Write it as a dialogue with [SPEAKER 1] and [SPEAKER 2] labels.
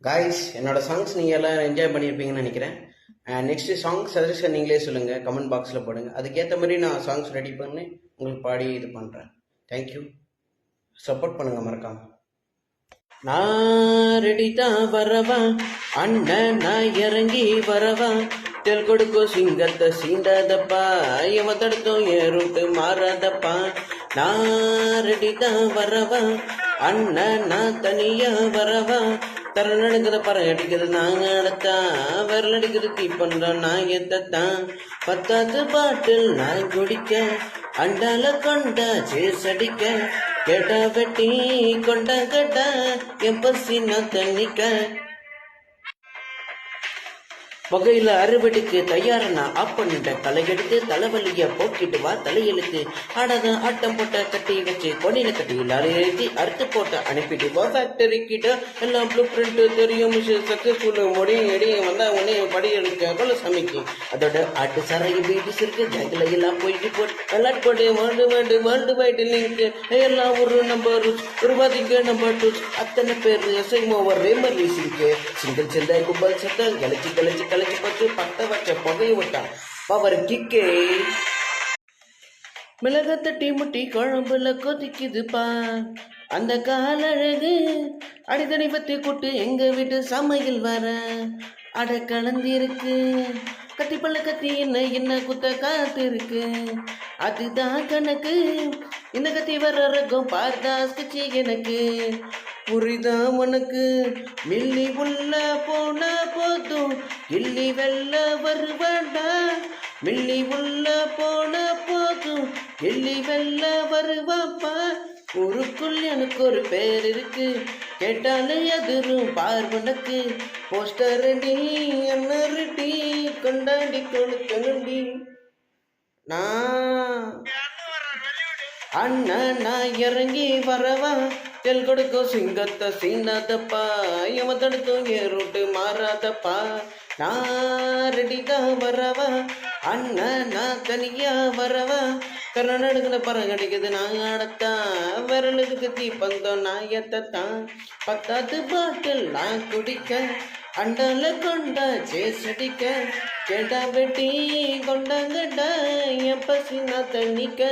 [SPEAKER 1] Guys, என்னோட songs நீங்கள் எல்லாம் என்ஜாய் பண்ணியிருப்பீங்கன்னு நினைக்கிறேன். நெக்ஸ்ட்டு சாங் சஜஷன் நீங்களே சொல்லுங்கள், கமெண்ட் பாக்ஸில் போடுங்க. அதுக்கேற்ற மாதிரி நான் சாங்ஸ் ரெடி பண்ணி உங்களுக்கு பாடி இது பண்ணுறேன். தேங்க்யூ. சப்போர்ட் பண்ணுங்கள் மறக்காம. நான் ரெடி தான் வரவா அண்ணன், நான் இறங்கி வரவா, தெல் கொடுக்கும் சிங்கத்தை சீண்டாதப்பா, இவன் தடுத்தும் என் ரூட்டு மாறாதப்பா. நான் ரெடி தான் வரவா அண்ணன், நான் தனியா வரவா, தர நடுக்கிற பறம் அடிக்கிறது நாங்க அடத்தான், விரல் அடிக்கிறது தீ பண்றோம் நான் எத்தான், பத்தாத்து பாட்டில் நான் குடிக்க, அண்டால கொண்டா சேஸ் அடிக்க, கேட்டா வெட்டி கொண்டா கேட்டா என் பசி நான் தண்ணிக்க, வகையில் அறுவடைக்கு தயாரனா ஆப் பண்ணிட்டேன், களை எடுத்து தலைவலிய போக்கிட்டு வா தலையெழுத்து, ஆடாதான் ஆட்டம் போட்ட கட்டி வச்சு கொடியில கட்டி எழுதி அறுத்து போட்ட அனுப்பிட்டு வா ஃபேக்டரி கிட்ட, எல்லாம் ப்ளூ பிரிண்ட் தெரியும் சக்சஸ்ஃபுல் முடியும் எடி வந்தா உடனே படி எடுக்க கொள்ள சமைக்கு, அதோட ஆட்டு சரைய வீட்டு இருக்கு ஜாக்கில் எல்லாம் போயிட்டு போட்டு விளையாட்டு போட்டு வேர்ல்டு வைடு லிங்க் எல்லாம் ஒரு நம்பர் ரூபாய்க்கு நம்பர் 2 அத்தனை பேர் எஸ்ஐம் ஓவர் ரேமர் லீசிங்க்கு சிங்கிள் சிந்த கும்பல் சத்தம் கழிச்சு கழிச்சு கழிச்சு பத்து பத்த வச்ச புகையை விட்டான் பவர் கிக்கே, மிளக தட்டி முட்டி குழம்புல கொதிக்குதுப்பா அந்த காலழகு, அடித்தடி பத்தி கூட்டு எங்க வீட்டு சமையல் வர அட கலந்திருக்கு, கத்தி பல்ல கத்தி என்ன குத்த காத்து இருக்கு, அதுதான் கணக்கு, இந்த கத்தி வர்ற ரகம் பார்த்தா ஸ்கெட்சி எனக்கு புரிதா உனக்கு, மில்லி உள்ள போனா போதும் கில்லி வெல்ல வருவாண்டா, மில்லி உள்ள போன போதும் கில்லி வெல்ல வருவாப்பா, ஊருக்குள் எனக்கு ஒரு பேர் இருக்கு, கேட்டாலே எதிரும் பார்வனுக்கு, போஸ்டர் ரெடி என்ன ரெடி கொண்டாடி கொடுக்கணுண்டி, நான் அண்ணன் நான் இறங்கி வரவா, தெல் கொடுக்கும் சிங்கத்தை சீண்டாதப்பா, இவன் தடுத்தும் என் ரூட்டு மாறாதப்பா. நான் ரெடி தான் வரவா அண்ணன், நான் தனியா வரவா, கர்நாடகத்துல பறம் கிடைக்குது நான் ஆடத்தான், விரலுக்கு தீ பந்தம் நான் எத்தான், பத்தாத்து பாட்டில் நான் குடிக்க, அண்டால கொண்டா சேஸ் அடிக்க, கேட்டா வெட்டி கொண்டாங்கடா என் பசி நான் தண்ணிக்க.